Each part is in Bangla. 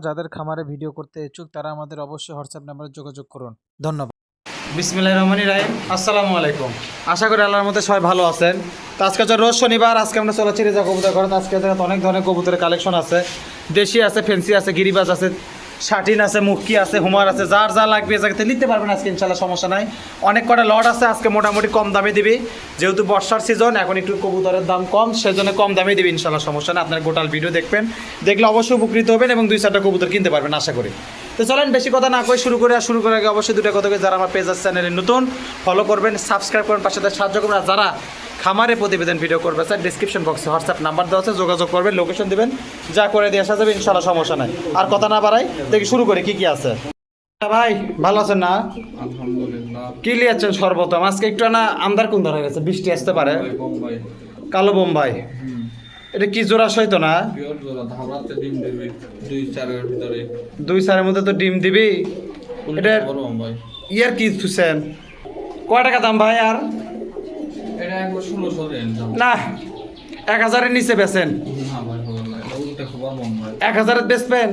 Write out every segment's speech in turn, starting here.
যাদের খামারে ভিডিও করতে ইচ্ছুক তারা আমাদের অবশ্যই হোয়াটসঅ্যাপ নাম্বারে যোগাযোগ করুন। ধন্যবাদ। বিসমিল্লাহির রহমানির রহিম। আসসালামু আলাইকুম। আশা করি আল্লাহর মধ্যে সবাই ভালো আছেন। তো আজকে হচ্ছে রোজ শনিবার। আজকে আমরা চলেছি রেজা কবুতর ঘরে। আজকে অনেক ধরনের কবুতরের কালেকশন আছে। দেশি আছে, ফেন্সি আছে, গিরিবাজ আছে, শাটিন আছে, মুক্কি আছে, হুমার আছে। যার যা লাগবে এ জায়গাতে নিতে পারবেন আজকে ইনশাল্লাহ, সমস্যা নাই। অনেক কটা লট আছে আজকে, মোটামুটি কম দামে দিবি, যেহেতু বর্ষার সিজন, এখন একটু কবুতরের দাম কম, সেজন্য কম দামে দিবি ইনশাল্লাহ, সমস্যা নেই। আপনার গোটাল ভিডিও দেখবেন, দেখলে অবশ্যই উপকৃত হবেন এবং 2-4টা কবুতর কিনতে পারবেন আশা করি। তো চলেন বেশি কথা না কই শুরু করে আগে অবশ্যই দুটো কথা যারা আমার পেজ চ্যানেলে নতুন ফলো করবেন, সাবস্ক্রাইব করবেন, পাশে সাহায্য করবেন। আর যারা খামারে প্রতিবেদন ভিডিও করবে স্যার, ডিসক্রিপশন বক্সে হোয়াটসঅ্যাপ নাম্বার দেওয়া আছে, যোগাযোগ করবেন, লোকেশন দেবেন, যা করে দিয়ে আসা যাবে ইনশাল্লাহ, সমস্যা নাই। আর কথা না বাড়াই, দেখি শুরু করি কি কি আছে। ভাই ভালো আছেন না? আলহামদুলিল্লাহ। কি লিয়াচ্ছেন সর্বপ্রথম? আজকে একটু না আমদার কোন ধরা গেছে, বৃষ্টি আসতে পারে। কালো বোম্বাই, এটা কি জোড়া সইতো না? 2-4 মধ্যে তো ডিম দিবি। এটা ইয়ার কি থুছেন? কয় টাকা দাম ভাই? আর না 1000-এর নিচে বেচেন? 1000-এর বেচবেন?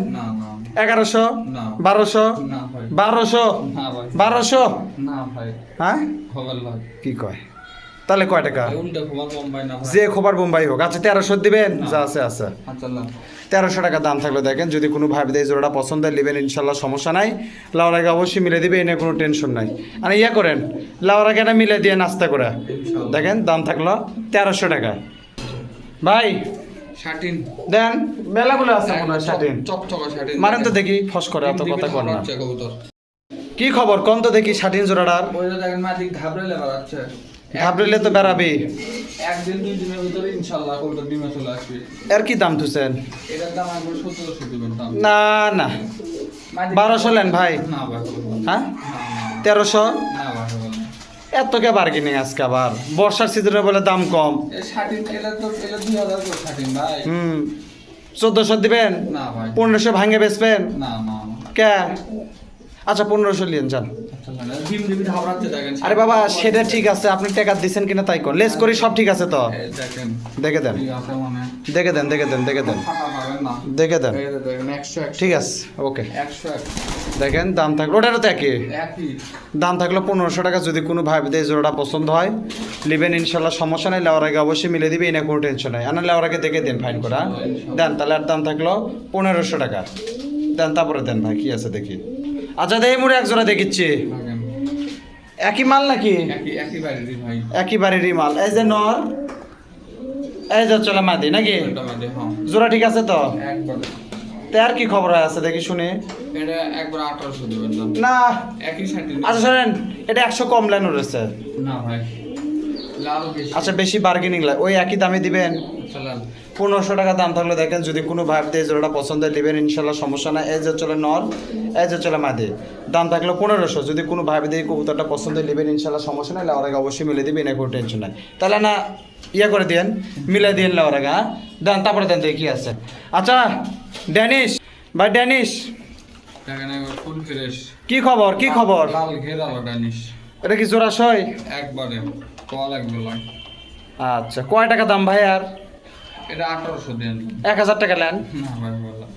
1100, 1200, 1200, হ্যাঁ কি কয়? তাহলে কয় টাকা? যে খোবার বোম্বাই হোক। আচ্ছা 1300 দিবেন? যা আছে আছে, 1300 টাকা দাম থাকলে দেখেন, যদি কোনো ভাই দেয় জোড়াটা পছন্দ হয় নেবেন ইনশাল্লাহ, সমস্যা নাই। লাউর আগে অবশ্যই মিলে দিবে, এনে কোনো টেনশন নাই। আর ইয়া করেন, লাউর আগে মিলে দিয়ে নাস্তা করে দেখেন, দাম থাকলো 1300 টাকা। ভাই শাটিন দেন, মেলাগুলো আছে মনে হয় শাটিন। মারেন তো দেখি, ফস করে এত কথা কর না। কি খবর কোন তো দেখি শাটিন জোড়াটার? ঘাবড়েলে তো বেড়াবি, একদিন 2 দিনের ভিতরে ইনশাআল্লাহ কবুতর ডিমে চলে আসবে। এর কি দাম তুছেন? এটার দাম আমি 1700 দিবেন দাম। না না 1200 লেন ভাই। না ভাই, হ্যাঁ 1300? না ভাই, এত কে বার্গেনিং আজকে আবার বর্ষার সিজনে বলে দাম কম। এই শাটিন এলা তো 2000 করে শাটিন ভাই। 1400 দিবেন? না ভাই। 1500 ভাঙে বেচবেন? না না কে? আচ্ছা 1500 লিয়েন যান। ডিম দিবি ধাবড়াচ্ছে দেখেন। আরে বাবা সেটা ঠিক আছে, আপনি টাকা দিচ্ছেন কিনা তাই কোন, লেস করি সব ঠিক আছে তো? দেখেন দেখে দেন, ঠিক আছে মানে দেখে দেন, দেখে দেন, দেখে দেন, ফাটা পাবেন না। দেখে দেন। এই যে দেখেন 100 ঠিক আছে ওকে। 100 দেখেন দাম থাকলো, ওটারও তো একই একই দাম থাকলো 1500 টাকা। যদি কোনো ভাই দেয় জোড়াটা পছন্দ হয় নেবেন ইনশাল্লাহ, সমস্যা নেই। লেওয়ার আগে অবশ্যই মিলে দিবে, এনে কোনো টেনশন নাই। আনা লেওয়ার আগে দেখে দেন, ফাইন করা দেন। তাহলে আর দাম থাকলো 1500 টাকা দেন। তারপরে দেন ভাই, কি আছে দেখি। আচ্ছা দেই মুড়ে এক জোড়া দেখিচ্ছি। দেখেন একই মাল নাকি? একই বাড়িরই ভাই, একই বাড়িরই মাল। এই যে নর, এই যে চলে মাদি নাকি? হ্যাঁ জোড়া ঠিক আছে তো? একবার তো আর কি খবর আছে দেখি শুনে। এটা একবার 1800 দিবেন দাম। না একই শাটিন। আচ্ছা শোনেন, এটা 100 কম লাইন উঠেছে। না ভাই, লাল বেশি। আচ্ছা বেশি বার্গেনিং লাগে, ওই একই দামে দিবেন। চলেন 1500 টাকা দাম থাকলে দেখেন, যদি কোনো ভাই দিয়ে জোড়াটা পছন্দ নেবেন ইনশাল্লাহ, সমস্যা না। এই যে চলে নর, এই যে চলে মাদি, দাম থাকলো 1500। যদি কোনো ভাই দিয়ে কবুতরটা পছন্দ নেবেন ইনশাল্লাহ, সমস্যা নাই। লাউর আগে অবশ্যই মিলে দিবেন, কোনো টেনশন নাই। তাহলে না ইয়ে করে দিন, মিলে দিন লাউর আগে, হ্যাঁ দেন। তারপরে দেন দেখি আছে। আচ্ছা ড্যানিশ ভাই, ড্যানিশ দেখেন একবার ফুল ফ্রেশ। কি খবর? কি খবর? লাল ঘেরালো ডানিশ এটা কি জোড়া সই? একবারে কল একগুলো। আচ্ছা কয় টাকা দাম ভাই? আর এটা 1800 দেন। 1000 টাকা নেন? না ভাই বললাম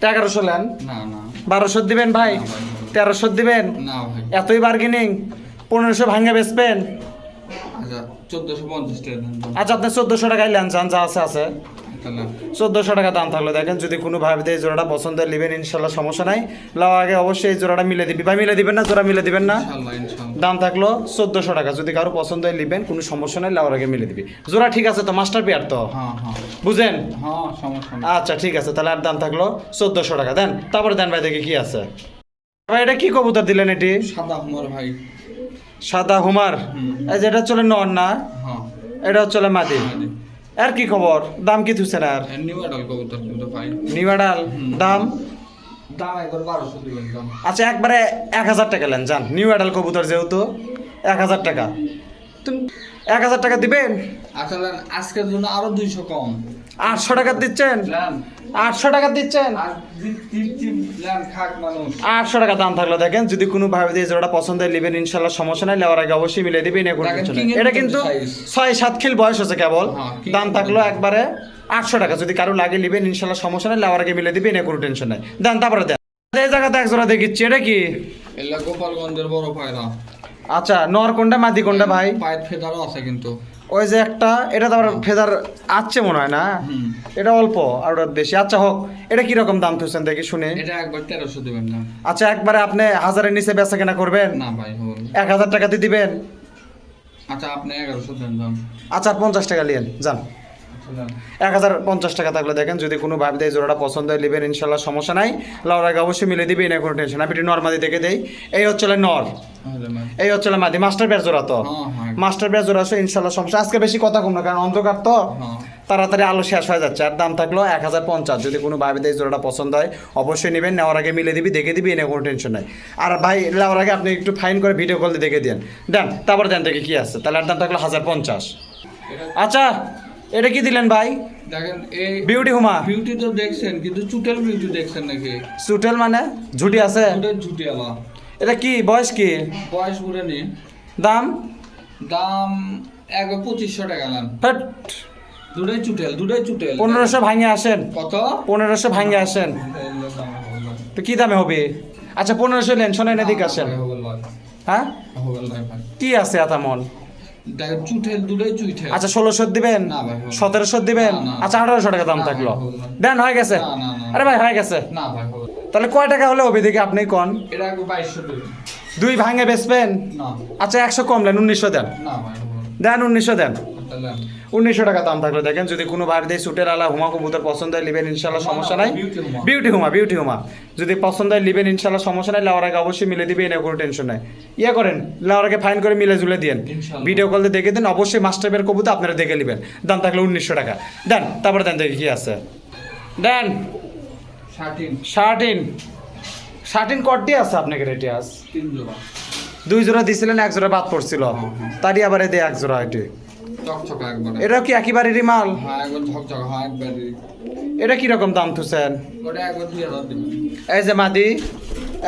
1100 নেন? না না 1200 দিবেন ভাই? 1300 দিবেন? না ভাই। এতই বার্গেনিং? 1500 ভাঙে বেচবেন? আচ্ছা 1450 টাকা দেন। আচ্ছা আপনি 1400 টাকায় লেন যান, যা আছে আছে। 1400 টাকা দাম থাকলো দেখেন, যদি কোনো ভাই এই জোড়াটা পছন্দ নেবেন ইনশাল্লাহ, সমস্যা নাই। লাও আগে অবশ্যই এই জোড়াটা মিলে দিবি ভাই, মিলে দিবেন না? জোড়া মিলে দিবেন না? ইনশাআল্লাহ ইনশাআল্লাহ। দাম থাকলো 1400 টাকা। যদি কারো পছন্দ হয় নেবেন, কোনো সমস্যা নাই, লাউর আগে মিলে দিবি। জোড়া ঠিক আছে তো? মাস্টার পেয়ার তো? হ্যাঁ হ্যাঁ বুঝেন? হ্যাঁ সমস্যা নেই। আচ্ছা ঠিক আছে, তাহলে আর দাম থাকলো 1400 টাকা দেন। তারপরে দেন ভাই দেখি কি আছে। ভাই এটা কি কবুতর দিলেন? এটি সাদা হুমার ভাই। সাদা হুমার? এই যে এটা চলে নর না? হ্যাঁ এটা চলে মাদি। আর কি খবর? দাম কি থুছেন? আর নিউ আডাল কবুতর কিন্তু ভাই। নিবাডাল দাম? দাম একবার 1200 দিবেন দাম। আচ্ছা একবারে 1000 টাকা নেন যান। নিউ অ্যাডাল কবুতর যেহেতু 1000 টাকা, তুমি 1000 টাকা দিবেন? আচ্ছা আজকের জন্য আরো 200 কম। 800 টাকা দিচ্ছেন? ল্যান 800 টাকা দিচ্ছেন? আর ল্যান খাক মানুষ। 800 টাকা দাম থাকলো দেখেন, যদি কোনো ভাই দিয়ে জোড়াটা পছন্দ হয় নেবেন ইনশাল্লাহ, সমস্যা নাই। নেওয়ার আগে অবশ্যই মিলে দিবেন। এটা কিন্তু 6-7 খিল বয়স হচ্ছে কেবল। দাম থাকলো একবারে 800 টাকা যদি কারো লাগে নেবেন ইনশাল্লাহ সমস্যা নেই, লেওয়ার আগে মিলে দিবেন, এনে কোনো টেনশন নাই। দেন তারপরে দেন। এই জায়গাতে এক জোড়া দেখিচ্ছি, এটা কি? এলা গোপালগঞ্জের বড় পায়রা। আচ্ছা, নর কোনটা মাদি কোনটা ভাই? পায়ের ফেদারও আছে কিন্তু। ওই যে একটা, এটা তো আবার ফেদার আছে মনে হয় না, এটা অল্প আর ওটা বেশি। আচ্ছা হোক, এটা কিরকম দাম তুলছেন দেখি শুনে। এটা একবার 1300 দিবেন না। আচ্ছা, একবারে আপনি 1000-এর নিচে বেচা কেনা করবেন? না ভাই হল। 1000 টাকা দিয়ে দিবেন? আচ্ছা আপনি 1100 দেন যান। আচ্ছা 50 টাকা নিয়েন যান। 1050 টাকা থাকলে দেখেন, যদি কোনো ভাবি দেয় জোড়াটা পছন্দ হয় নেবেন ইনশাল্লাহ সমস্যা নাই, লাউর আগে অবশ্যই মিলে দিবে, না কোনো টেনশন। আপনি নর্মাদি দেখে দেই, এই হচ্ছে নর, এই হচ্ছে মাদি। মাস্টার পেয়ার জোড়া তো? মাস্টার পেয়ার জোড়া আছে ইনশাল্লাহ সমস্যা। আজকে বেশি কথা কম না, কারণ অন্ধকার তো, তাড়াতাড়ি আলো শেষ হয়ে যাচ্ছে। আর দাম থাকলো 1050। যদি কোনো ভাবি দেয় জোড়াটা পছন্দ হয় অবশ্যই নেবেন, নেওয়ার আগে মিলে দিবি, দেখে দিবি, এনে কোনো টেনশন নাই। আর ভাই নেওয়ার আগে আপনি একটু ফাইন করে ভিডিও কল দিয়ে দেখে দেন, দেন তারপর দেন দেখে কি আছে। তাহলে আর দাম থাকলো 1050। আচ্ছা এটা কি দিলেন ভাই? দেখেন এই বিউটি হুমা। বিউটি তো দেখছেন, কিন্তু চুটেল বিউটি দেখছেন নাকি? সুটেল মানে ঝুটি আছে? চুটেল ঝুটি আলা। এটা কি বয়স কি? বয়স বুড়ে নি। দাম? দাম 2500 টাকা নেন। ফ্যাট। দুটাই চুটেল, দুটাই চুটেল। 1500 ভাঙে আসেন। কত? 1500 ভাঙে আসেন। তো কি দামে হবে? আচ্ছা 1500 নেন, শোনেন এদিকে আসেন। হ্যাঁ কি আছে আতামন? দেখেন চুটেল, দুটাই চুইটেল। আচ্ছা 1600 দিবেন? না ভাই। 1700 দিবেন? আচ্ছা 1800 টাকা দাম থাকলো। দেন হয়ে গেছে। আরে ভাই হয়ে গেছে। না ভাই। তাহলে কয় টাকা হলে হবে দেখি আপনি কোন? এটা 2200 দিবেন। দুই ভাঙে বেচবেন? না। আচ্ছা 100 কম দেন, 1900 দেন। না ভাই। দেন 1900 দেন। তাহলে 1900 টাকা দাম থাকলো দেখেন, যদি কোনো বার দিয়ে সুটের আলা হুমা কবুতর পছন্দ হয় নেবেন ইনশাল্লাহ সমস্যা নাই। বিউটি হুমা, বিউটি হুমা যদি পছন্দ হয় নেবেন ইনশাল্লাহ সমস্যা নাই, লাওয়ার আগে অবশ্যই মিলে দিবে, এনে কোনো টেনশন নাই। ইয়ে করেন, লাওয়ার আগে ফাইন করে মিলে জুলে দিন, ভিডিও কল দিয়ে দেখে দেন, অবশ্যই মাস্টার বের কবুতর আপনারা দেখে নেবেন। দাম থাকলো 1900 টাকা। দেন তারপরে দেন দেখি কি আছে। দেন 13 13 কটি আছে আপনাকে রেটে? আস 3 জোড়া। 2 জোড়া দিছিলেন, 1 জোড়া বাদ পড়ছিল, তারই আবার এদের 1 জোড়া এটি। চকচকা একবারে। এটাও কি একেবারেরই মাল? হ্যাঁ একবার ঝকঝকা, হ্যাঁ একবারে। এটা কিরকম দাম তুছেন? ওটা একবার 2000 দিবেন। এই যে মাদি,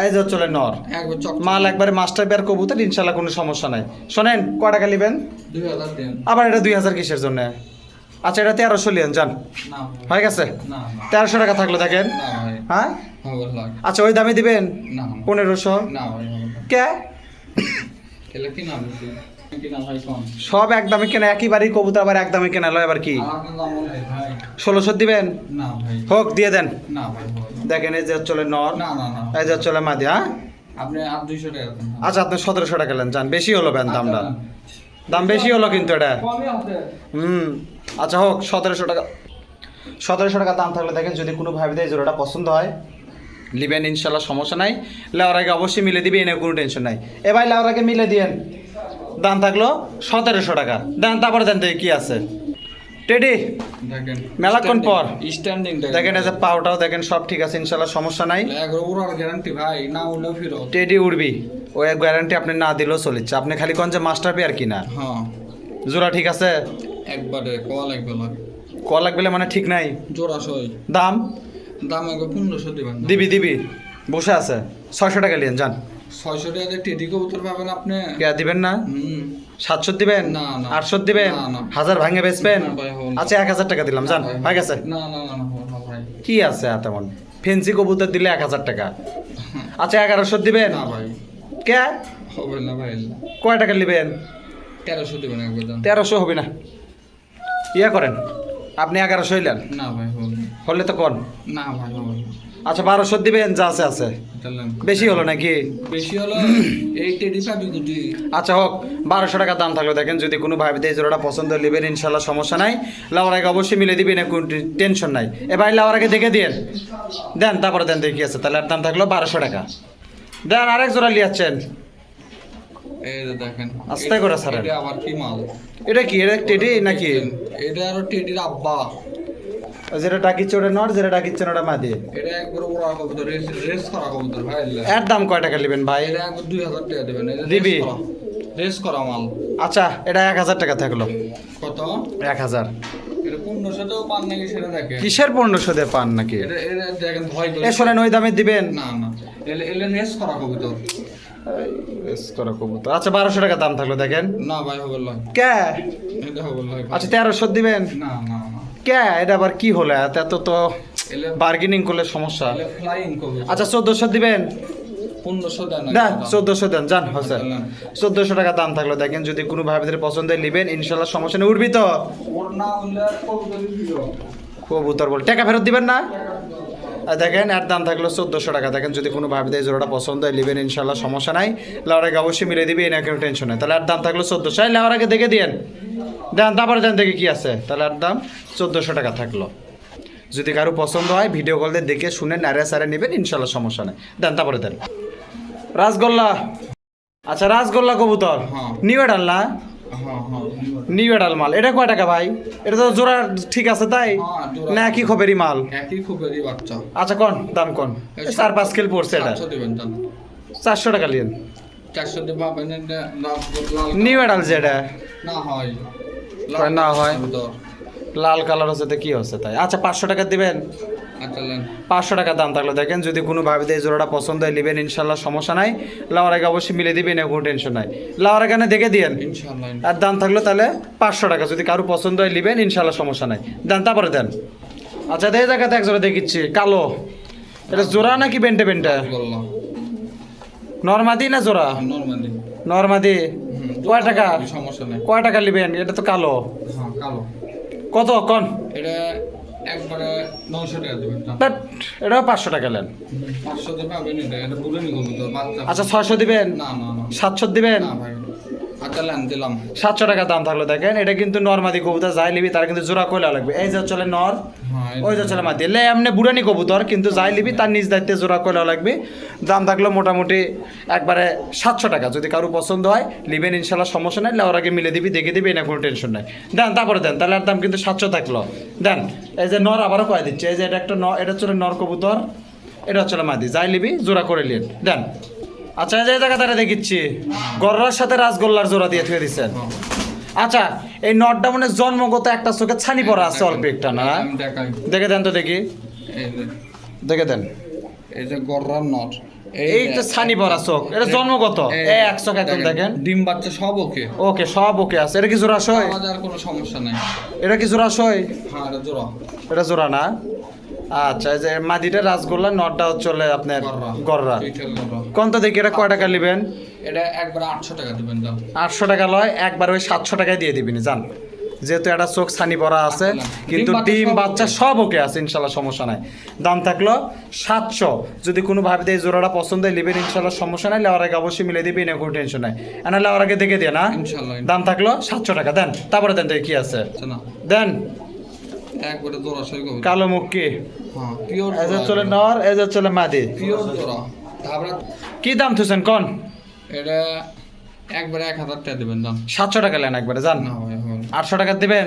এই যে চলে নর, একবার চকচকা মাল একবারে মাস্টার বের কবুতর ইনশাল্লাহ কোনো সমস্যা নাই। শোনেন কয় টাকা নেবেন? 2000 দেন। আবার এটা 2000 কিসের জন্য? আচ্ছা এটা 1300 লিয়েন যান। না হয়ে গেছে। না 1300 টাকা থাকলো দেখেন। না ভাই। হ্যাঁ হবে না। আচ্ছা ওই দামে দিবেন? না 1500। না ভাই হবে না। কে এলা কি নাম দিছি? কি নাম ভাই কোন? সব এক দামে কেনা, একইবারই কবুতর আবার এক দামে কেনা লয় আবার কি? আমার নাম বলে ভাই। 1600 দিবেন? না ভাই। হোক দিয়ে দেন। না ভাই হবে না। দেখেন এই যে চলে নর, না না না। এই যে চলে মাদি। হ্যাঁ আপনি আর 200 টাকা দেন। আচ্ছা আপনি 1700 টাকা নেন যান, বেশি হলো বেন দামটা, দাম বেশি হলো কিন্তু এটা। কমই আছে। আচ্ছা হোক 1700 টাকা। 1700 টাকা দাম থাকলে দেখেন, যদি কোনো ভাবি দেয় জোড়াটা পছন্দ হয় লিবেন ইনশাল্লাহ সমস্যা নাই, লেওয়ার আগে অবশ্যই মিলে দিবি, এনে কোনো টেনশন নাই। এ ভাই লেওয়ার আগে মিলে দিয়েন। দাম থাকলো 1700 টাকা। দেন তারপরে দেন দেখি কি আছে। টেডি দেখেন মেলাক্ষণ পর স্ট্যান্ডিং দেখেন, এই যে পাউটাও দেখেন সব ঠিক আছে ইনশাল্লাহ সমস্যা নাই। এগারো পুরার গ্যারান্টি ভাই, না উঠলেও ফিরো। টেডি উড়বি, ওই গ্যারান্টি আপনি না দিলেও চলিচ্ছে। আপনি খালি কোন যে মাস্টার পেয়ার কিনা, হ্যাঁ জোড়া ঠিক আছে? একবারে কল লাগবে না। ক লাগবে মানে ঠিক নাই। জোড়া সই। দাম? দাম একবার 1500 দিবেন। দিবি দিবি, বসে আছে। 600 টাকা নিয়েন যান। 600 টাকা দিয়ে টেডি কবুতর পাবেন আপনি। কে দিবেন না? 700 দিবেন? না, না। 800 দিবেন? না, না। 1000 ভাঙে বেচবেন? না ভাই, হবে না। আচ্ছা 1000 টাকা দিলাম যান, হয়ে গেছে। না না না না ভাই। কি আছে তেমন? ফেন্সি কবুতর দিলে 1000 টাকা। আচ্ছা 1100 দিবেন? না ভাই কে হবে না ভাই। কয় টাকা নেবেন? 1300 দিবেন একবার দাম। 1300 হবে না, ইয়া করেন আপনি 1100 হইলেন। না ভাই হবে না। হলে তো কোন? না ভাই হবে না। আচ্ছা 1200 দিবেন, যা আছে আছে। তাহলে বেশি হলো নাকি? বেশি হলো এই টেডি পাবি দুটি। আচ্ছা হোক 1200 টাকা দাম থাকলো দেখেন, যদি কোনো ভাই দেয় জোড়াটা পছন্দ নেবেন ইনশাল্লাহ সমস্যা নাই, লাওয়ার আগে অবশ্যই মিলে দিবেন, কোনো টেনশন নাই। এবার লাওয়ার আগে দেখে দিন, দেন তারপরে দেন দেখি আছে। তাহলে আর দাম থাকলো 1200 টাকা। দেন আরেক জোড়া লিয়াচ্ছেন। এই যে দেখেন আস্তে করে ছাড়েন। এটা আবার কি মাল? এটা কি? এটা টেডি নাকি? এটা আরো টেডির আব্বা। যেটা ডাকিচ্ছে ওটা নর, যেটা ডাকিচ্ছে ওটা মাদি। এটা একবার ওরা কবুতর রেস করা কবুতর ভাই। এর দাম কয় টাকা নেবেন ভাই? এটা একবার 2000 টাকা দেবেন। এটা দিবি? রেস করা মাল। আচ্ছা এটা 1000 টাকা থাকলো। কত? 1000। এটা 1500 তেও পান নাকি সেটা দেখেন। কিসের 1500 দিয়ে পান নাকি? এটা এটা দেখেন ভয় করে। এ শোনেন ওই দামে দিবেন? না না এলে রেস করা কবুতর। কবুতর। আচ্ছা 1200 টাকা দাম থাকলো দেখেন। না ভাই হবে না। কে? এটা হবে না। আচ্ছা 1300 দিবেন? না না না কে এটা আবার কি হলো এত তো এলে বার্গেনিং করলে সমস্যা। এলে ফ্লাইং কবুতর। আচ্ছা 1400 দিবেন 1500 দেন দেন, 1400 দেন যান হোসেন। 1400 টাকা দাম থাকলো, দেখেন যদি কোনো ভাইদের পছন্দ হয় নেবেন, ইনশাল্লাহ সমস্যা নেই, উঠবি তো। ওর না হলে কবুতরই দিও। কবুতর বল টাকা ফেরত দিবেন না। আর দেখেন এর দাম থাকলো 1400 টাকা। দেখেন যদি কোনো ভাবিদের জোড়াটা পছন্দ হয় নেবেন, ইনশাল্লাহ সমস্যা নাই, লাউর আগে অবশ্যই মিলে দিবি, এনে কোনো টেনশন নাই। তাহলে এর দাম থাকলো 1400, লাউর আগে দেখে দিয়েন দেন, তারপরে দেন দেখে কি আছে। তাহলে এর দাম 1400 টাকা থাকলো। যদি কারো পছন্দ হয় ভিডিও কল দিয়ে দেখে শুনে নাড়ে সারে নেবেন, ইনশাল্লাহ সমস্যা নেই। দেন তারপরে দেন রাসগোল্লা। আচ্ছা রাসগোল্লা কবুতর হ্যাঁ। নিউ এডাল না? হ্যাঁ হ্যাঁ নিউ এডাল মাল। এটা কয় টাকা ভাই? এটা তো জোড়া ঠিক আছে তাই হ্যাঁ, জোড়া। না কি খবরই মাল? একই খুবেরই বাচ্চা। আচ্ছা কোন দাম কোন? 4-5 কিলো পড়ছে এটা, 700 দিবেন দাম। 400 টাকা লিয়েন। 400 দিয়ে পাবেন এটা লাল নিউ এডাল যেটা না হয় না হয়। কবুতর। লাল কালার হচ্ছে তো কি হচ্ছে তাই। আচ্ছা 500 টাকা দিবেন। আচ্ছা নেন। 500 টাকা দাম থাকলো। দেখেন যদি কোনো ভাবিতে এই জোড়াটা পছন্দ হয় নেবেন, ইনশাল্লাহ সমস্যা নাই, লাউর আগে অবশ্যই মিলে দিবেন, কোনো টেনশন নাই। লাউর আগে দেখে দিয়েন ইনশাআল্লাহ। আর দাম থাকলো তাহলে 500 টাকা। যদি কারো পছন্দ হয় নেবেন, ইনশাল্লাহ সমস্যা নাই, দেন তারপরে দেন। আচ্ছা এই জায়গাতে এক জোড়া দেখিচ্ছি কালো, এটা জোড়া নাকি বেন্টে বেন্টে? বললাম নরমাদি না জোড়া? নরমালি। নরমাদি। কয় টাকা? সমস্যা নাই। কয় টাকা নেবেন? এটা তো কালো। হ্যাঁ কালো। কত কন? এটা একবারে 900 টাকা দিবেন দাম। বাট এটাও 500 টাকা নেন। 500 দিয়ে পাবেন এটা। এটা বুড়ানি কবুতর বাচ্চা। আচ্ছা 600 দিবেন? না না না 700 দিবেন? না ভাই। আচ্ছা নেন দিলাম। 700 টাকা দাম থাকলো। দেখেন এটা কিন্তু নরমাদি কবুতর, যাই লিবি তার কিন্তু জোড়া কইলা লাগবে। এই যে চলে নর, হ্যাঁ ওই যে চলে মাদি, লে এমনি বুড়ানি কবুতর, কিন্তু যাই লিবি তার নিজ দায়িত্বে জোড়া কইলা লাগবে। দাম থাকলো মোটামুটি একবারে 700 টাকা। যদি কারো পছন্দ হয় লিবেন, ইনশাল্লাহ সমস্যা নাই, লাউর আগে মিলে দিবি, দেখে দিবি, না কোনো টেনশন নাই। দেন তারপরে দেন, তাহলে আর দাম কিন্তু 700 থাকলো। দেন এই যে নর আবারও কয়ে দিচ্ছে, এই যে এটা একটা এটা চলে নর কবুতর, এটা হচ্ছে মাদি, যাই লিবি জোড়া করে লিন দেন। আচ্ছা এই যে জায়গা তারা দেখিচ্ছি গররার সাথে রাসগোল্লার জোড়া দিয়ে থুয়ে দিচ্ছেন। আচ্ছা এই নটটা মানে জন্মগত একটা চোখে ছানি পড়া আছে অল্প একটা না? আমি দেখাই। দেখে দেন তো দেখি, এই যে দেখে দেন। এই যে গররার নট। এই তো ছানি পড়া চোখ, এটা জন্মগত এক চোখ একদম দেখেন। ডিম বাচ্চা সব ওকে। ওকে সব ওকে আছে। এটা কি জোড়া সই? আমাদের কোনো সমস্যা নাই। এটা কি জোড়া সই? হ্যাঁ এটা জোড়া। এটা জোড়া না? আচ্ছা এই যে মাদিটা রাসগোল্লা, নটটা হচ্ছে আপনার গররা। গররা। পিঠের গররা। কোন তো দেখি এটা কয় টাকা নেবেন? এটা একবার 800 টাকা দিবেন দাম। 800 টাকা লয়, একবার ওই 700 টাকায় দিয়ে দিবেন জান, যেহেতু একটা চোখ ছানি পড়া আছে, কিন্তু ডিম বাচ্চা সব ওকে আছে, ইনশাল্লাহ সমস্যা নাই। দাম থাকলো 700। যদি কোনো ভাবিতে এই জোড়াটা পছন্দ হয় নেবেন, ইনশাল্লাহ সমস্যা নাই, লাউর আগে অবশ্যই মিলে দিবি, না কোনো টেনশন নাই। না লাউর আগে দেখে দিয়ে না, ইনশাআল্লাহ। দাম থাকলো 700 টাকা। দেন তারপরে দেন দেখি কি আছে, আচ্ছা না দেন। একবারে জোড়া সই করব। কালো মুখ কি? হ্যাঁ পিওর এই যে চলে নর, এই যে চলে মাদি। পিওর জোড়া। তারপরে কি দাম থুছেন কোন? এটা একবারে 1000 টাকা দিবেন দাম। 700 টাকা নেন একবারে জান। না ভাই হবে 800 টাকা দিবেন?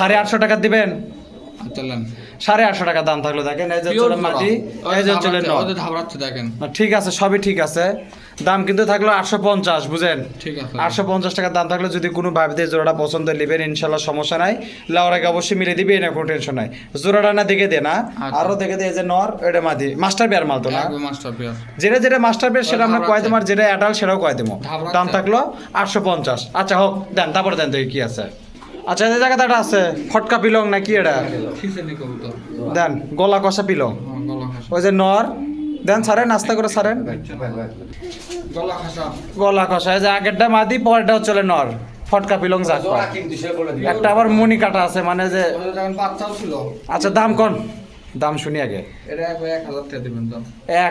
850 টাকা দিবেন? আচ্ছা নেন। 850 টাকা দাম থাকলো। দেখেন এই যে চলে মাদি, এই যে চলে নর। ওদের ধাবড়াচ্ছে দেখেন। না, ঠিক আছে সবই ঠিক আছে। দাম কিন্তু থাকলো 850, বুঝেন? ঠিক আছে। 850 টাকা দাম থাকলে যদি কোনো ভাবিতে জোড়াটা পছন্দ নেবেন, ইনশাল্লাহ সমস্যা নাই, লাউর আগে অবশ্যই মিলে দিবে, না কোনো টেনশন নাই। জোড়াটা না দেখে দে না, আচ্ছা। আরো দেখে দে, এই যে নর, এটা মাদি, মাস্টার পেয়ার মাল তো না? একবার মাস্টার পেয়ার। যেটা যেটা মাস্টার পেয়ার সেটা আমরা কয় দেবো, আর যেটা অ্যাডাল সেটাও কয় দেবো। ধাবড়াচ্ছে। দাম থাকলো 850। আচ্ছা হোক, দেন তারপরে দেন দেখি কি আছে। আচ্ছা এই জায়গাতে একটা আছে ফটকা পিলং নাকি এটা, খিসেনি কবুতর। দেন গলা কষা পিলং, হ্যাঁ গলা খাসা। ওই যে নর, দেন ছাড়েন নাস্তা করে ছাড়েন। গলা খাসা। গলা কষা, এই যে আগেরটা মাদি, পরেরটা হচ্ছে নর, ফটকা পিলং যাক কয়। একটা আবার মনি কাটা আছে, মানে যে ওদের যখন বাচ্চাও ছিল। আচ্ছা দাম কোন? দাম শুনি আগে। এটা একবার 1000 টাকা দিবেন দাম।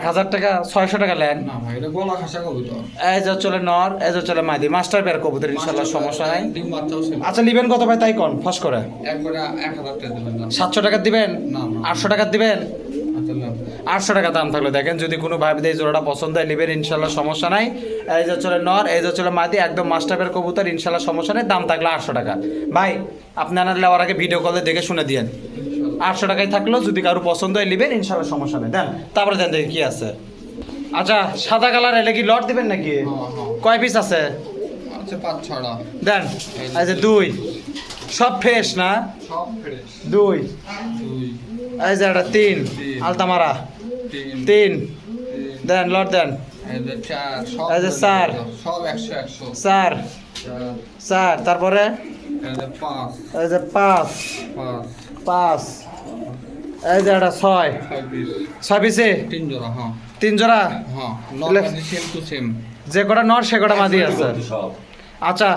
1000 টাকা, 600 টাকা নেন। না ভাই এটা গলা খাসা কবুতর। এই যে চলে নর, এই যে চলে মাদি, মাস্টার পেয়ার কবুতর, ইনশাল্লাহ সমস্যা নাই। ডিম বাচ্চাও ছিল। আচ্ছা নিবেন কত ভাই তাই কোন ফস করে? একবারে 1000 টাকা দিবেন দাম। 700 টাকা দিবেন? না, না। 800 টাকা দিবেন? আচ্ছা নেন। 800 টাকা দাম থাকলো। দেখেন যদি কোনো ভাবিতে এই জোড়াটা পছন্দ হয় নেবেন, ইনশাল্লাহ সমস্যা নাই। এই যে চলে নর, এই যে চলে মাদি, একদম মাস্টার পেয়ার কবুতর, ইনশাল্লাহ সমস্যা নাই। দাম থাকলো 800 টাকা। ভাই আপনি আনার লেওয়ার আগে ভিডিও কলে দেখে শুনে দিয়েন। 800 টাকায় থাকলো, যদি কারো পছন্দ হয় নেবেন, ইনশাল্লাহ সমস্যা নেই। দেন তারপরে দেন দেখি কি আছে। আচ্ছা সাদা কালার এলে কি লট দিবেন নাকি? হ্যাঁ, হ্যাঁ। কয় পিস আছে? আচ্ছা 5-6টা। দেন এই যে 2, সব ফ্রেশ না? সব ফ্রেশ। 2, 2 এই যে এটা 3 আলতামারা, 3 3 দেন লট দেন। এই যে 4 সব এই যে 4 সব 100 100 4 4 4 তারপরে এটা 5 এই যে 5 5 5 এই যে এটা 6 6 পিস 6 পিসে 3 জোড়া হ্যাঁ 3 জোড়া হ্যাঁ তাহলে- নর্মালি সেম টু সেম যে কটা নর সে কটা মাদি আছে আচ্ছা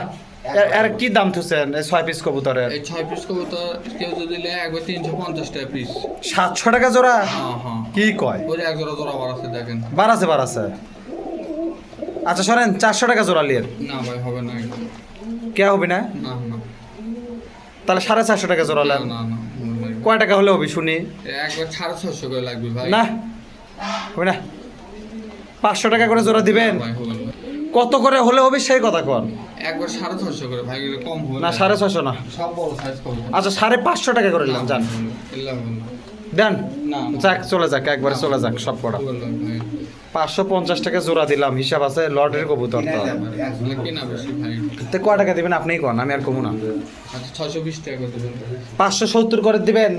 এর কি দাম থুছেন এই 6 পিস কবুতরের এই 6 পিস কবুতর কেউ যদি দিলে একবার 350 টাকা পিস 700 টাকা জোড়া হ্যাঁ হ্যাঁ কি কয় ওই যে এক জোড়া জোড়া বার আছে দেখেন বাড়াছে আচ্ছা শোনেন 400 টাকা জোড়া লিয়ের না ভাই হবে না কে হবে না না না তাহলে 450 টাকা জোড়া না লেন না না হবে না। কয় টাকা হলে হবে শুনি একবার 650 করে লাগবে ভাই না হবে না 500 টাকা করে জোড়া দিবেন ভাই হবে না কত করে হলে হবে সেই কথা কন একবার 650 করে ভাই এটা কম হবে না 650 না সব বড় সাইজ করবে আচ্ছা 550 টাকা করে নিলাম জান এলা হবে না দেন না যাক চলে যাক একবারে চলে যাক সব কটা হবে না ভাই 550 টাকা জোড়া দিলাম হিসাব আছে লটের কবুতর তো আসলে কি না বেশি ভাই তো কয় টাকা দিবেন আপনিই কোন আমি আর কমু না আচ্ছা 620 টাকা করে দেবেন 570 করে দিবেন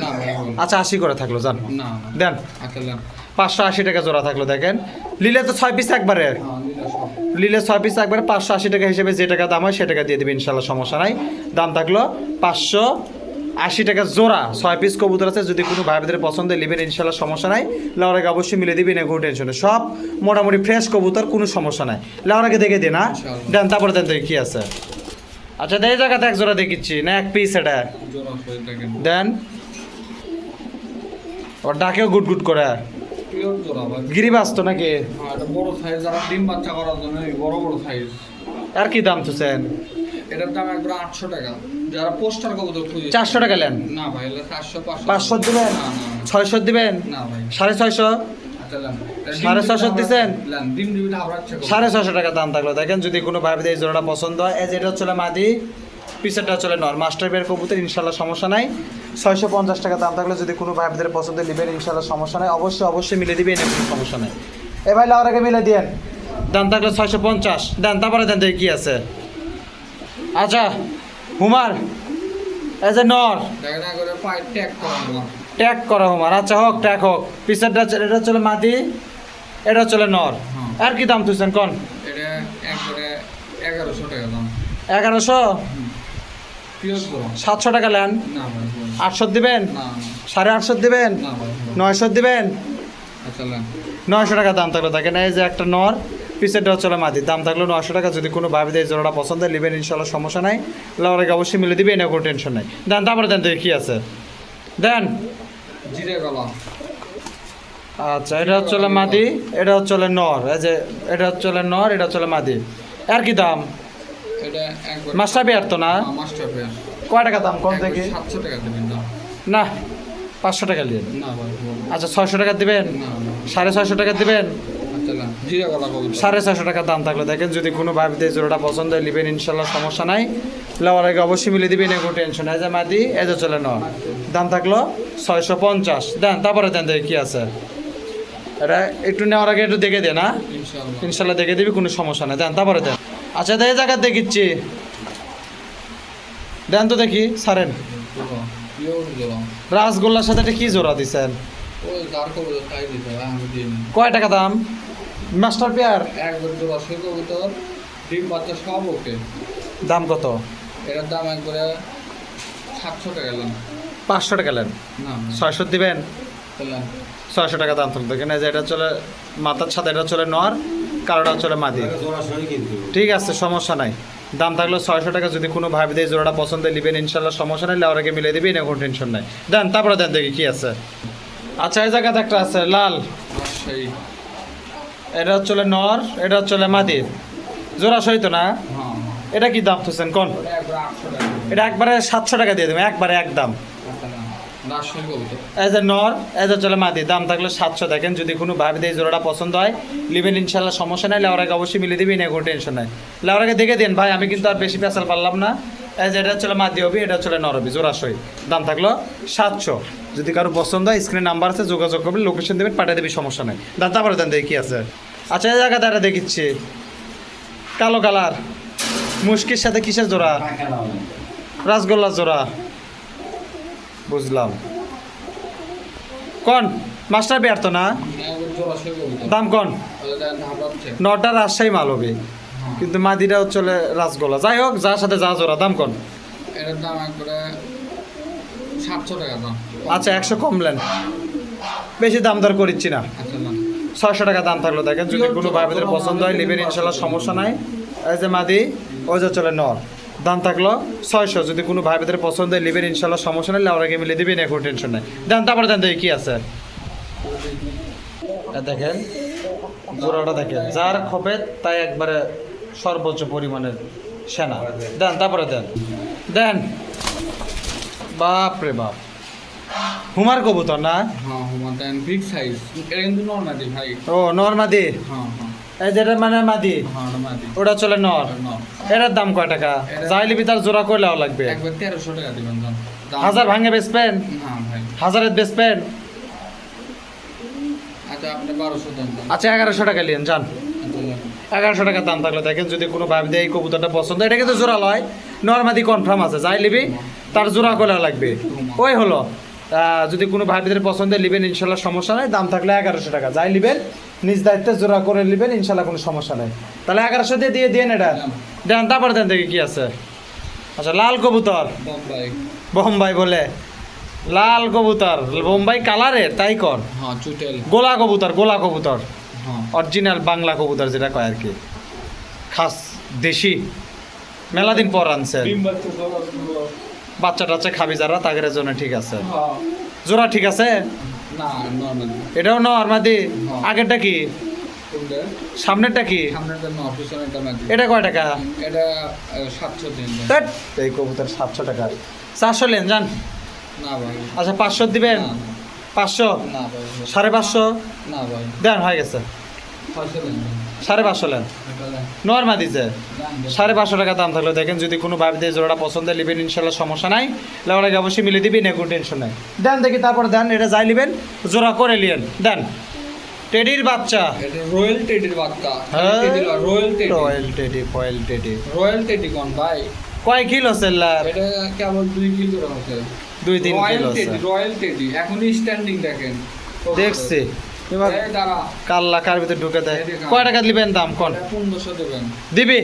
না ভাই হবে না। আচ্ছা 80 করে থাকলো জান না না দেন আচ্ছা না 580 টাকা জোড়া থাকলো দেখেন লিলে তো 6 পিস একবারে হ্যাঁ নিলা সব লিলে 6 পিস একবারে 580 টাকা হিসেবে যে টাকা দাম হয় সে টাকা দিয়ে দিবেন ইনশাল্লাহ সমস্যা নাই দাম থাকলো 580 টাকা জোড়া 6 পিস কবুতর আছে যদি কোনো ভাইদের পছন্দ নেবেন ইনশাল্লাহ সমস্যা নাই লাউরাকে অবশ্যই মিলে দিবেন কোনো টেনশন নেই সব মোটামুটি ফ্রেশ কবুতর কোনো সমস্যা নাই লাউরাকে দেখে দিন হ্যাঁ ইনশাআল্লাহ। দেন তারপরে দেন দেখি কি আছে আচ্ছা এই জায়গাতে এক জোড়া দেখিচ্ছি না এক পিস এটা জোড়া হয়ে দেখেন দেন ওর ডাকেও গুট গুট করে পিওর জোড়া ভাই গিরিবাস তো নাকি হ্যাঁ এটা বড় সাইজ যারা ডিম বাচ্চা করার জন্য এই বড় বড় সাইজ আর কি দাম তুছেন এটার দাম একবার 800 টাকা যারা পোস্টার কবুতর খুঁজে 400 টাকা নেন না ভাই এটা 400 500 দিবেন না না 600 দিবেন না ভাই 650 আচ্ছা লান 650 দিছেন? লান ডিম ডিমটা আবরাচ্ছে 650 টাকা দাম থাকলো দেখেন যদি কোনো ভাইদের এই জোড়াটা পছন্দ হয় এই যেটা হচ্ছে মাদি পিসেরটা হচ্ছে নর মাস্টার বের কবুতর ইনশাল্লাহ সমস্যা নাই 650 টাকা দাম থাকলে যদি কোনো ভাইদের পছন্দ নেবেন ইনশাল্লাহ সমস্যা নাই অবশ্যই মিলে দিবেন কোনো সমস্যা নাই এ ভাই লাউরাকে মিলে দিয়েন দাম থাকলে 650 দেন তারপরে দেন দেখি কি আছে আচ্ছা হুমার এই যে নর দেখেন না করে পাই ট্যাগ করা আমার ট্যাগ করা হুমার আচ্ছা হোক ট্যাগ হোক পিসেরটা এটা হচ্ছে মাদি এটা হচ্ছে নর হ্যাঁ। আর কি দাম তুলছেন কোন এটা একবারে 1100 টাকা দাম 1100 পিওর জোড়া 700 টাকা নেন না ভাই 800 দিবেন না 850 দিবেন না ভাই 900 দিবেন আচ্ছা লান 900 টাকা দাম থাকলো দেখেন এই যে একটা নর পিসেরটা হচ্ছে মাদি দাম থাকলো 900 টাকা যদি কোনো ভাবিদের এই জোড়াটা পছন্দ হয় নেবেন ইনশাল্লাহ সমস্যা নাই লাউরাকে অবশ্যই মিলে দিবে এনে কোনো টেনশন নাই দেন তারপরে দেন দেখি কি আছে দেন জিরে গলা আচ্ছা এটা হচ্ছে মাদি এটা হচ্ছে নর এই যে এটা হচ্ছে নর এটা হচ্ছে মাদি আর কি দাম এটা একবার মাস্টার বিয়ার তো না মাস্টার পেয়ার কয় টাকা দাম কম দেখি 700 টাকা দেবেন না না 500 টাকা নিন না ভাই আচ্ছা 600 টাকা দিবেন না 650 টাকা দিবেন আচ্ছা লান জিরে গলা কবুতর 650 টাকা দাম থাকলো দেখেন যদি কোনো ভাবিতে জোড়াটা পছন্দ হয় নেবেন ইনশাল্লাহ সমস্যা নাই লাওয়ার আগে অবশ্যই মিলে দিবেন কোনো টেনশন এই যে মাদি এই যে চলে ন দাম থাকলো 650 দেন তারপরে দেন দেখি কি আছে এটা একটু নেওয়ার আগে একটু দেখে দে না ইনশাআল্লাহ ইনশাল্লাহ দেখে দিবি কোনো সমস্যা নেই দেন তারপরে দেন আচ্ছা এই জায়গা দেখিচ্ছি দেন তো দেখি সারেন জোড়া পিওর জোড়া রাসগোল্লার সাথে এটা কি জোড়া দিছেন ওই দাঁড় কবুতর তাই দিতে হয় আমি দিই না। কয় টাকা দাম মাস্টার পেয়ার একবার জোড়া সে কবুতর ডিম বাচ্চা সব ওকে দাম কত এটার দাম একবারে 700 টাকা লান 500 টাকা নেন না 600 দিবেন লান 600 টাকা দাম থাকতো এখানে যে এটা চলে মাথার ছাদে এটা চলে নর কালোটা চলে মাদি ঠিক আছে সমস্যা নাই দাম থাকলো 600 টাকা যদি কোনো ভাবিদের এই জোড়াটা পছন্দ হয় নেবেন ইনশাল্লাহ সমস্যা নাই লাউরাকে মিলে দিবেন কোনো টেনশন নাই দেন তারপরে দেন দেখি কি আছে আচ্ছা এই জায়গাতে একটা আছে লাল রাজশাহী এটা হচ্ছে নর এটা হচ্ছে মাদি জোড়া সহিত না হ্যাঁ এটা কি দাম তুলছেন কোন ওটা একবারে 800 টাকা এটা একবারে 700 টাকা দিয়ে দেবেন একবারে একদম আচ্ছা লান রাজশাহী কবুতর এই যে নর এই যে চলে মাদি দাম থাকলে 700 দেখেন যদি কোনো ভাবিদের এই জোড়াটা পছন্দ হয় লিবেন ইনশাল্লাহ সমস্যা নাই লাউরাকে অবশ্যই মিলে দিবি না কোনো টেনশন নাই লাউরাকে দেখে দেন ভাই আমি কিন্তু আর বেশি পেশাল পারলাম না এই যে এটা হচ্ছে মাদি হবি এটা হচ্ছে নর হবি জোড়াশই দাম থাকলো 700 যদি কারো পছন্দ হয় স্ক্রিনে নাম্বার আছে যোগাযোগ করবেন লোকেশন দেবেন পাঠিয়ে দেবি সমস্যা নাই দাম তারপরে দেন দেখি কি আছে আচ্ছা এই জায়গাতে এটা দেখিচ্ছি কালো কালার মুশকির সাথে কিসের জোড়া রাসগোল্লার জোড়া বুঝলাম কোন মাস্টার বেয়ার তো না একবার জোড়া সে কবুতর দাম কোন ওটা ধাপ আছে নটা রাজশাহী মাল হবে কিন্তু মাদিটা হচ্ছে রাসগোলা। যাই হোক, যার সাথে যা জোড়া, দাম কোন? এটার দাম একবারে 700 টাকা দাম। আচ্ছা 100 কমলেন, বেশি দাম দর করিচ্ছি না। আচ্ছা না 600 টাকা দাম থাকলো। দেখেন যদি কোনো ভাই বোনের পছন্দ হয় নেবেন ইনশাল্লাহ, সমস্যা নাই। এই যে মাদি, ওই যে চলে নর, দাম থাকলো 600। যদি কোনো ভাই বোনের পছন্দ হয় নেবেন ইনশাল্লাহ, সমস্যা নাই, লাউরাকে মিলে দিবেন, এখন টেনশন নাই। দেন তারপরে দেন দেখি কি আছে। দেখেন জোড়াটা দেখেন, যার খপে তাই একবারে সর্বোচ্চ পরিমাণের সেনা। দেন তারপরে দেন দেন। বাপ রে বাপ, হুমার কবুতর না? হ্যাঁ হুমা দেন বিগ সাইজ। এটা কিন্তু নর্মালি ভাই। ও নর মাদি, হ্যাঁ হ্যাঁ এই যেটা মানে মাদি, হ্যাঁ নর্মালি। ওটা চলে নর। নর এটার দাম কয় টাকা? যাই লিবি তার জোড়া করলেও লাগবে। একবার 1300 টাকা দিবেন দাম। 1000 ভাঙে বেচবেন? না ভাই। 1000 বেচবেন? আচ্ছা আপনি 1200 দেন দাম। আচ্ছা 1100 টাকা নিন যান। আচ্ছা 1100 টাকা দাম থাকলে দেখেন যদি কোনো ভাবি দেয় এই কবুতরটা পছন্দ, এটা কিন্তু জোড়া লয়, নর্মাদি কনফার্ম আছে, যাই লিবি তার জোড়া করলেও লাগবে। ওই হলো, যদি কোনো ভাবিদের পছন্দ লিবেন ইনশাল্লাহ, সমস্যা নাই। দাম থাকলে 1100 টাকা, যাই লিবেন নিজ দায়িত্বে জোড়া করে লিবেন ইনশাল্লাহ, কোনো সমস্যা নাই। তাহলে 1100 দিয়ে দিয়ে এটা দেন, তারপরে দেন দেখি কি আছে। আচ্ছা লাল কবুতর, বোম্বাই। বোম্বাই বলে লাল কবুতর, বোম্বাই কালারের, তাই কর। হ্যাঁ চুটেল। গোলা কবুতর, গোলা কবুতর, হ্যাঁ অরিজিনাল বাংলা কবুতর যেটা কয় আর কি, খাস দেশি, মেলা দিন পর আনছে। ডিম বাচ্চা সব বাচ্চা টাচ্চা খাবি যারা তাদের জন্য ঠিক আছে। হ্যাঁ জোড়া ঠিক আছে? না নর্মালি। এটাও নর মাদি? আগেরটা কি, কোনটা? সামনেরটা কি? সামনেরটা নর, পিছনেরটা মাদি। এটা কয় টাকা? এটা 700 দিন। ধ্যাৎ, এই কবুতর 700 টাকা। 400 লেন যান। না ভাই। আচ্ছা 500 দিবেন? না, 500? না ভাই। 550? না ভাই। দেন, হয়ে গেছে। 500 দিন। 550 লেন। এটা দেন। নর মাদি যে দেন। 550 টাকা দাম থাকলো। দেখেন যদি কোনো ভাবি দিয়ে জোড়াটা পছন্দ লিবেন ইনশাল্লাহ, সমস্যা নাই, লেওয়াটাকে অবশ্যই মিলে দিবি, না কোনো টেনশন নাই। দেন দেখি তারপরে দেন, এটা যাই লিবেন জোড়া করে লিয়েন। দেন টেডির বাচ্চা, এটা রয়্যাল টেডির বাচ্চা। হ্যাঁ। Royal teddy. Royal teddy, foil teddy. Royal teddy কোন ভাই? কয় কিলো সেল্লার? এটা কেবল 2 কিলো আছে। 2-3 রয়্যাল কিলো টেডি, আছে। রয়্যাল টেডি এখনই স্ট্যান্ডিং দেখেন। দেখছি এবার এই দাঁড়া। কাল্লা কার ভিতরে ঢুকে দেয়। কয় টাকা দিবেন দাম কোন? এটা 1500 দেবেন। দিবি?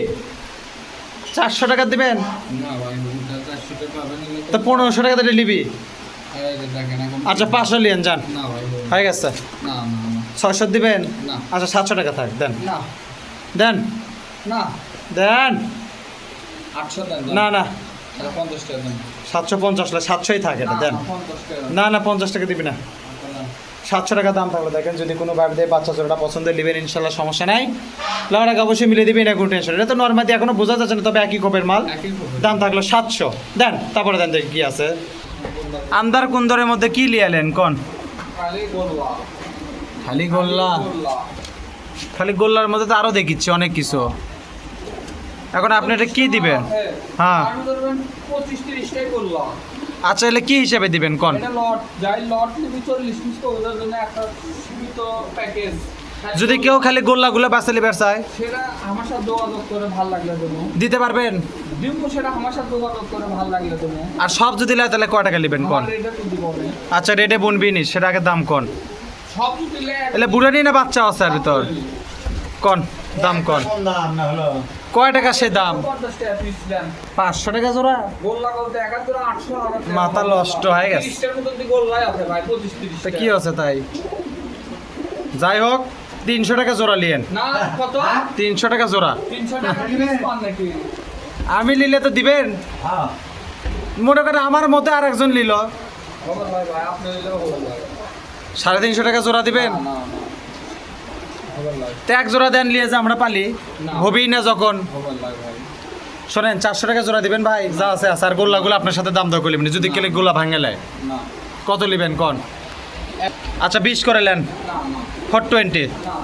400 টাকা দিবেন? না ভাই, 400 টাকা পাবেন না তো 1500 টাকা দিয়ে নিবি? এই যে দেখেন এখন। আচ্ছা 500 লিয়েন যান, না ভাই। হয়ে গেছে। না না না 600 দিবেন? না। আচ্ছা 700 টাকা থাক, দেন না দেন না দেন। 800 দেন। না না, এটা 50 টাকা দেন। 750 লা, 700ই থাকে এটা, দেন। 50 টাকা। না না 50 টাকা দিবি না, 700 টাকা দাম থাকলো। দেখেন যদি কোনো ভাবি দেয় বাচ্চা জোড়াটা পছন্দ লিবেন ইনশাল্লাহ, সমস্যা নাই, লাউটাকে অবশ্যই মিলে দিবেন, না কোনো টেনশন। এটা তো নর্মালি এখনো বোঝা যাচ্ছে না, তবে একই কোপের মাল। একই খবর। দাম থাকলো 700। দেন তারপরে দেন দেখি কি আছে। আন্দার কুন্দরের মধ্যে কি লিয়ালেন কোন? খালি গোল্লা। খালি গোল্লা? গোল্লা। খালি গোল্লার মধ্যে তো আরো দেখিচ্ছি অনেক কিছু। এখন আপনি এটা কি দিবেন? হ্যাঁ। আমি ধরবেন 25-30 টাকা গোল্লা। আচ্ছা এলে কি হিসাবে দিবেন কোন? এটা লট, যাই লট নিবি 40 পিস করে ওদের জন্য একটা সীমিত প্যাকেজ। যদি কেউ খালি গোল্লাগুলো বাঁচতে লিবার চায় সেটা আমার সাথে যোগাযোগ করে ভালো লাগলে দেবো। দিতে পারবেন? দিব, সেটা আমার সাথে যোগাযোগ করে ভালো লাগলে দেবো। আর সব যদি লেয় তাহলে কয় টাকা লিবেন কোন? আমার রেটে তো দিব না। আচ্ছা রেটে বুনবি নি, সেটা আগে দাম কোন? সব যদি লে- এলে বুড়ানি না বাচ্চা আছে আর ভিতর কোন? দাম কোন? কয় টাকা সে দাম? 50 টাকা পিস দেন। 500 টাকা জোড়া? গোল্লা বলতে একাত্তর 800 আর একটা মাথা নষ্ট হয়ে গেছে। 30 টাকার মতো দি গোল্লাই আছে ভাই, 25-30 তা টাকা। কি আছে তাই? যাই হোক 300 টাকা জোড়া লিয়েন। না কত? 300 টাকা জোড়া। 300 টাকা পিস পান নাকি? আমি নিলে তো দিবেন? মনে করেন আমার মতে আর একজন নিল, হবে ভাই, ভাই আপনি নিলেও হবে ভাই। 350 টাকা জোড়া দিবেন? না না না হবে ভাই, তো এক জোড়া দেন লিয়ে যে আমরা পালি, না। হবেই না যখন। হবে ভাই ভাই। শোনেন 400 টাকা জোড়া দিবেন ভাই, যা আছে আছে। আর গোল্লাগুলো আপনার সাথে দাম দর করলিবেন, যদি কেলে গোল্লা ভাঙে লেয় না কত লিবেন কোন? আচ্ছা 20 করে নেন। না না 420। না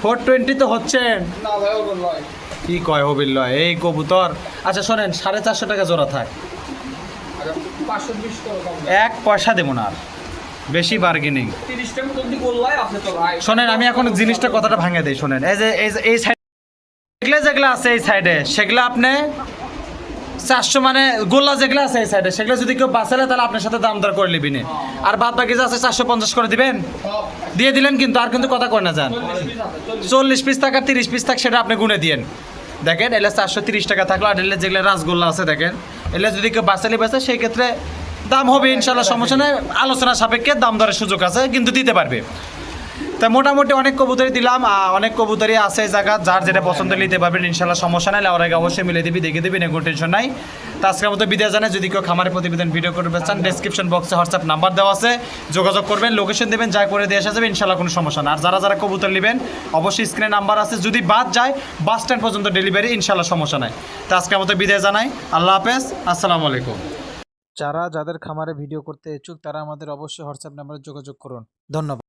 420 তো হচ্ছেন। না ভাই হবে ভাই। কি কয় হবিল লয় এই কবুতর। আচ্ছা শোনেন 450 টাকা জোড়া থাক, আচ্ছা 520 টাকা কম। এক পয়সা দেবো না আর, বেশি বার্গেনিং। 30 টাকা মতো দি গোল্লাই আছে তো ভাই। শোনেন আমি এখন জিনিসটা কথাটা ভাঙে দেই, শোনেন এই সাইড যেগুলো আছে এই সাইডে সেগুলো আপনি 400 মানে গোল্লা যেগুলো আছে এই সাইডে সেগুলো যদি কেউ বাঁচালে তাহলে আপনার সাথে দাম দর করে নিবিনি। আর বাদ বাকি যা আছে 450 করে দিবেন, সব দিয়ে দিলেন কিন্তু আর কিন্তু কথা কয় না যান। 40 পিস আছে, 40। 40 পিস থাক আর 30 পিস থাক সেটা আপনি গুনে দিয়েন। দেখেন এলে 430 টাকা থাকলো, আর এলে যেগুলো রাসগোল্লা আছে দেখেন এলে যদি কেউ বাঁচালি বেঁচে সেই ক্ষেত্রে দাম হবে ইনশাল্লাহ, সমস্যা নেই, আলোচনা সাপেক্ষে দাম দরের সুযোগ আছে, কিন্তু দিতে পারবে। তা মোটামুটি অনেক কবুতরই দিলাম, অনেক কবুতরই আছে এই জায়গা, যার যেটা পছন্দ নিতে পারবেন ইনশাল্লাহ, সমস্যা নাই, ওরা অবশ্যই মিলে দিবি, দেখে দিবি, কোনো টেনশন নাই। তো আজকের মতো বিদায় জানাই, যদি কেউ খামারের প্রতিবেদন ভিডিও করতে চান ডেসক্রিপশন বক্সে হোয়াটসঅ্যাপ নাম্বার দেওয়া আছে, যোগাযোগ করবেন, লোকেশন দেবেন, যা করে দিয়ে আসা যাবে ইনশাল্লাহ, কোনো সমস্যা না। আর যারা যারা কবুতর নেবেন অবশ্যই স্ক্রিনে নাম্বার আছে, যদি বাদ যায় বাস স্ট্যান্ড পর্যন্ত ডেলিভারি ইনশাল্লাহ, সমস্যা নাই। তো আজকের মতো বিদায় জানাই, আল্লাহ হাফেজ, আসসালামু আলাইকুম। যাদের খামারে ভিডিও করতে ইচ্ছুক তারা আমাদের অবশ্যই হোয়াটসঅ্যাপ নাম্বারে যোগাযোগ করুন। ধন্যবাদ।